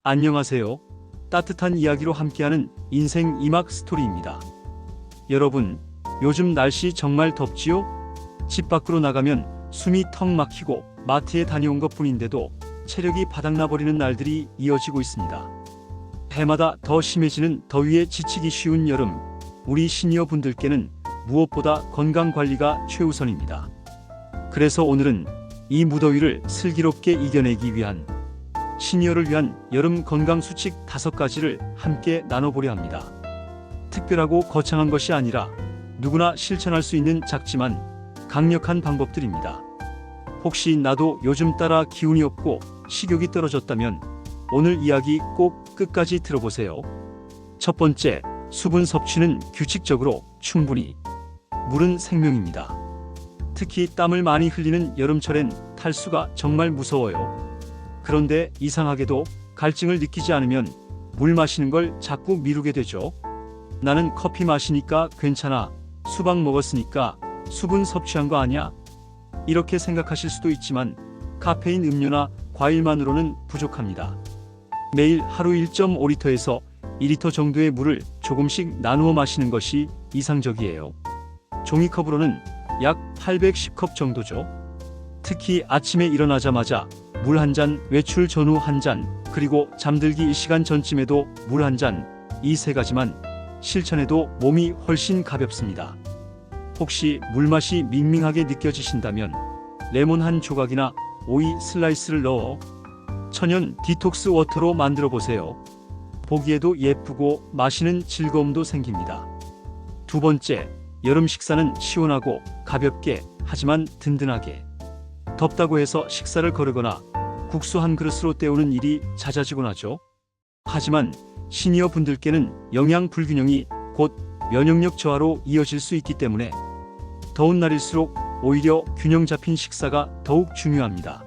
안녕하세요. 따뜻한 이야기로 함께하는 인생 2막 스토리입니다. 여러분, 요즘 날씨 정말 덥지요? 집 밖으로 나가면 숨이 턱 막히고 마트에 다녀온 것뿐인데도 체력이 바닥나버리는 날들이 이어지고 있습니다. 해마다 더 심해지는 더위에 지치기 쉬운 여름, 우리 시니어 분들께는 무엇보다 건강관리가 최우선입니다. 그래서 오늘은 이 무더위를 슬기롭게 이겨내기 위한 시니어를 위한 여름 건강 수칙 5가지를 함께 나눠보려 합니다. 특별하고 거창한 것이 아니라 누구나 실천할 수 있는 작지만 강력한 방법들입니다. 혹시 나도 요즘 따라 기운이 없고 식욕이 떨어졌다면 오늘 이야기 꼭 끝까지 들어보세요. 첫 번째, 수분 섭취는 규칙적으로 충분히. 물은 생명입니다. 특히 땀을 많이 흘리는 여름철엔 탈수가 정말 무서워요. 그런데 이상하게도 갈증을 느끼지 않으면 물 마시는 걸 자꾸 미루게 되죠. 나는 커피 마시니까 괜찮아. 수박 먹었으니까 수분 섭취한 거 아니야? 이렇게 생각하실 수도 있지만 카페인 음료나 과일만으로는 부족합니다. 매일 하루 1.5리터에서 2리터 정도의 물을 조금씩 나누어 마시는 것이 이상적이에요. 종이컵으로는 약 810컵 정도죠. 특히 아침에 일어나자마자 물 한 잔, 외출 전후 한 잔, 그리고 잠들기 1시간 전쯤에도 물 한 잔, 이 3가지만 실천해도 몸이 훨씬 가볍습니다. 혹시 물맛이 밍밍하게 느껴지신다면 레몬 한 조각이나 오이 슬라이스를 넣어 천연 디톡스 워터로 만들어 보세요. 보기에도 예쁘고 마시는 즐거움도 생깁니다. 두 번째, 여름 식사는 시원하고 가볍게 하지만 든든하게. 덥다고 해서 식사를 거르거나 국수 한 그릇으로 때우는 일이 잦아지곤 하죠. 하지만 시니어 분들께는 영양 불균형이 곧 면역력 저하로 이어질 수 있기 때문에 더운 날일수록 오히려 균형 잡힌 식사가 더욱 중요합니다.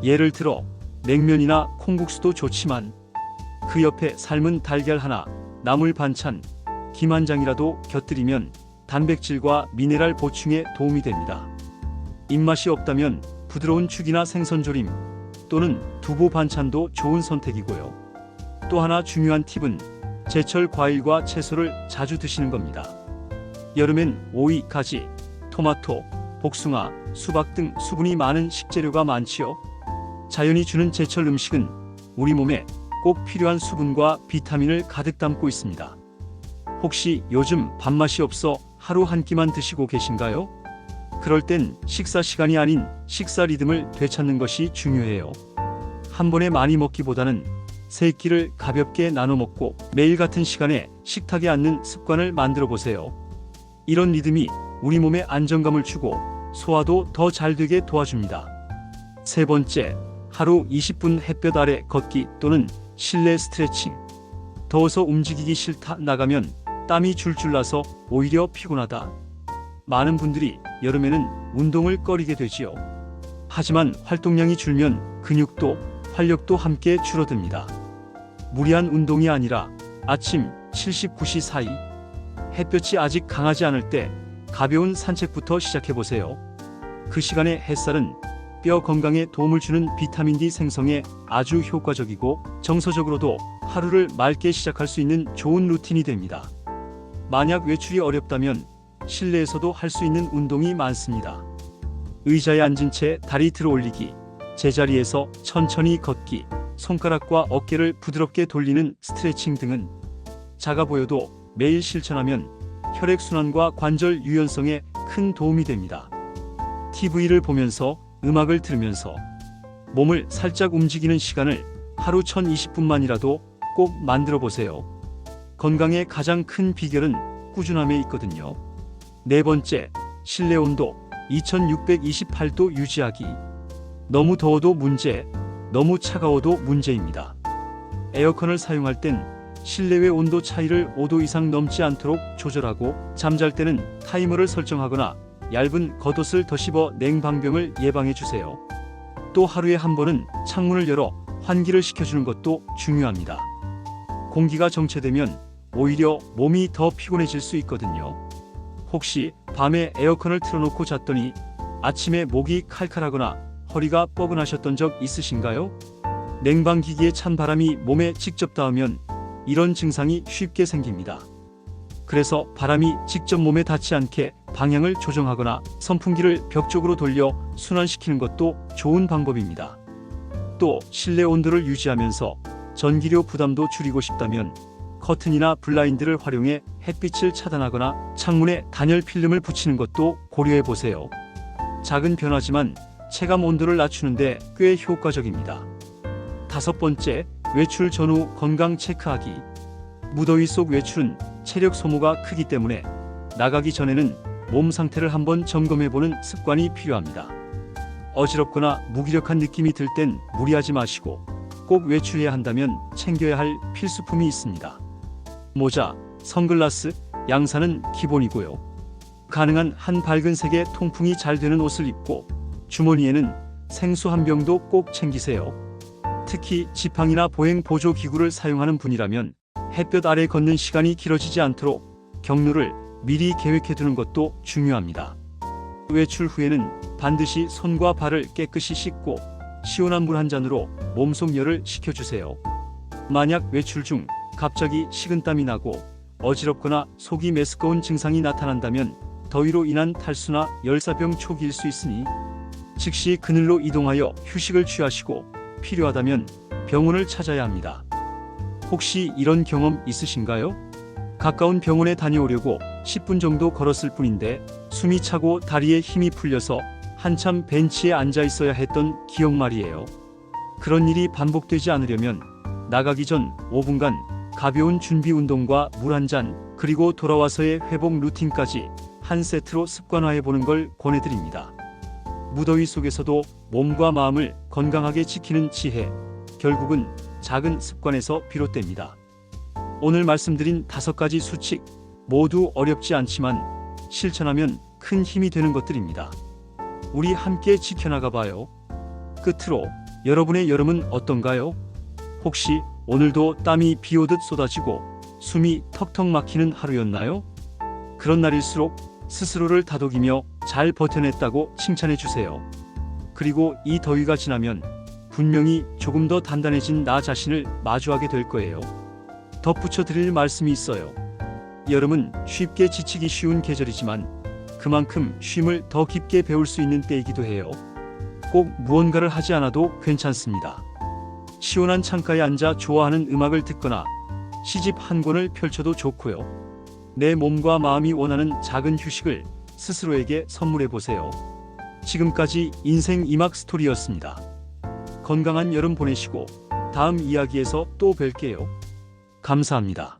예를 들어 냉면이나 콩국수도 좋지만 그 옆에 삶은 달걀 하나, 나물 반찬, 김 한 장이라도 곁들이면 단백질과 미네랄 보충에 도움이 됩니다. 입맛이 없다면 부드러운 죽이나 생선조림 또는 두부 반찬도 좋은 선택이고요. 또 하나 중요한 팁은 제철 과일과 채소를 자주 드시는 겁니다. 여름엔 오이, 가지, 토마토, 복숭아, 수박 등 수분이 많은 식재료가 많지요. 자연이 주는 제철 음식은 우리 몸에 꼭 필요한 수분과 비타민을 가득 담고 있습니다. 혹시 요즘 밥맛이 없어 하루 한 끼만 드시고 계신가요? 그럴 땐 식사 시간이 아닌 식사 리듬을 되찾는 것이 중요해요. 한 번에 많이 먹기보다는 3끼를 가볍게 나눠 먹고 매일 같은 시간에 식탁에 앉는 습관을 만들어 보세요. 이런 리듬이 우리 몸에 안정감을 주고 소화도 더 잘 되게 도와줍니다. 세 번째, 하루 20분 햇볕 아래 걷기 또는 실내 스트레칭. 더워서 움직이기 싫다 나가면 땀이 줄줄 나서 오히려 피곤하다. 많은 분들이 여름에는 운동을 꺼리게 되지요. 하지만 활동량이 줄면 근육도 활력도 함께 줄어듭니다. 무리한 운동이 아니라 아침 79시 사이 햇볕이 아직 강하지 않을 때 가벼운 산책부터 시작해보세요. 그 시간에 햇살은 뼈 건강에 도움을 주는 비타민 D 생성에 아주 효과적이고 정서적으로도 하루를 맑게 시작할 수 있는 좋은 루틴이 됩니다. 만약 외출이 어렵다면 실내에서도 할 수 있는 운동이 많습니다. 의자에 앉은 채 다리 들어 올리기, 제자리에서 천천히 걷기, 손가락과 어깨를 부드럽게 돌리는 스트레칭 등은 작아 보여도 매일 실천하면 혈액순환과 관절 유연성에 큰 도움이 됩니다. TV를 보면서 음악을 들으면서 몸을 살짝 움직이는 시간을 하루 1020분만이라도 꼭 만들어 보세요. 건강의 가장 큰 비결은 꾸준함에 있거든요. 네 번째, 실내 온도 2628도 유지하기. 너무 더워도 문제, 너무 차가워도 문제입니다. 에어컨을 사용할 땐 실내외 온도 차이를 5도 이상 넘지 않도록 조절하고 잠잘 때는 타이머를 설정하거나 얇은 겉옷을 덧입어 냉방병을 예방해 주세요. 또 하루에 한 번은 창문을 열어 환기를 시켜주는 것도 중요합니다. 공기가 정체되면 오히려 몸이 더 피곤해질 수 있거든요. 혹시 밤에 에어컨을 틀어놓고 잤더니 아침에 목이 칼칼하거나 허리가 뻐근하셨던 적 있으신가요? 냉방기기의 찬 바람이 몸에 직접 닿으면 이런 증상이 쉽게 생깁니다. 그래서 바람이 직접 몸에 닿지 않게 방향을 조정하거나 선풍기를 벽 쪽으로 돌려 순환시키는 것도 좋은 방법입니다. 또 실내 온도를 유지하면서 전기료 부담도 줄이고 싶다면 커튼이나 블라인드를 활용해 햇빛을 차단하거나 창문에 단열 필름을 붙이는 것도 고려해 보세요. 작은 변화지만 체감 온도를 낮추는데 꽤 효과적입니다. 5번째, 외출 전후 건강 체크하기. 무더위 속 외출은 체력 소모가 크기 때문에 나가기 전에는 몸 상태를 한번 점검해보는 습관이 필요합니다. 어지럽거나 무기력한 느낌이 들 땐 무리하지 마시고 꼭 외출해야 한다면 챙겨야 할 필수품이 있습니다. 모자, 선글라스, 양산은 기본이고요. 가능한 한 밝은 색의 통풍이 잘 되는 옷을 입고 주머니에는 생수 한 병도 꼭 챙기세요. 특히 지팡이나 보행 보조 기구를 사용하는 분이라면 햇볕 아래 걷는 시간이 길어지지 않도록 경로를 미리 계획해 두는 것도 중요합니다. 외출 후에는 반드시 손과 발을 깨끗이 씻고 시원한 물 한 잔으로 몸속 열을 식혀주세요. 만약 외출 중 갑자기 식은땀이 나고 어지럽거나 속이 메스꺼운 증상이 나타난다면 더위로 인한 탈수나 열사병 초기일 수 있으니 즉시 그늘로 이동하여 휴식을 취하시고 필요하다면 병원을 찾아야 합니다. 혹시 이런 경험 있으신가요? 가까운 병원에 다녀오려고 10분 정도 걸었을 뿐인데 숨이 차고 다리에 힘이 풀려서 한참 벤치에 앉아 있어야 했던 기억 말이에요. 그런 일이 반복되지 않으려면 나가기 전 5분간 가벼운 준비 운동과 물 한 잔, 그리고 돌아와서의 회복 루틴까지 한 세트로 습관화해 보는 걸 권해드립니다. 무더위 속에서도 몸과 마음을 건강하게 지키는 지혜, 결국은 작은 습관에서 비롯됩니다. 오늘 말씀드린 5가지 수칙 모두 어렵지 않지만 실천하면 큰 힘이 되는 것들입니다. 우리 함께 지켜나가 봐요. 끝으로 여러분의 여름은 어떤가요? 혹시 오늘도 땀이 비 오듯 쏟아지고 숨이 턱턱 막히는 하루였나요? 그런 날일수록 스스로를 다독이며 잘 버텨냈다고 칭찬해 주세요. 그리고 이 더위가 지나면 분명히 조금 더 단단해진 나 자신을 마주하게 될 거예요. 덧붙여 드릴 말씀이 있어요. 여름은 쉽게 지치기 쉬운 계절이지만 그만큼 쉼을 더 깊게 배울 수 있는 때이기도 해요. 꼭 무언가를 하지 않아도 괜찮습니다. 시원한 창가에 앉아 좋아하는 음악을 듣거나 시집 한 권을 펼쳐도 좋고요. 내 몸과 마음이 원하는 작은 휴식을 스스로에게 선물해 보세요. 지금까지 인생 이막 스토리였습니다. 건강한 여름 보내시고 다음 이야기에서 또 뵐게요. 감사합니다.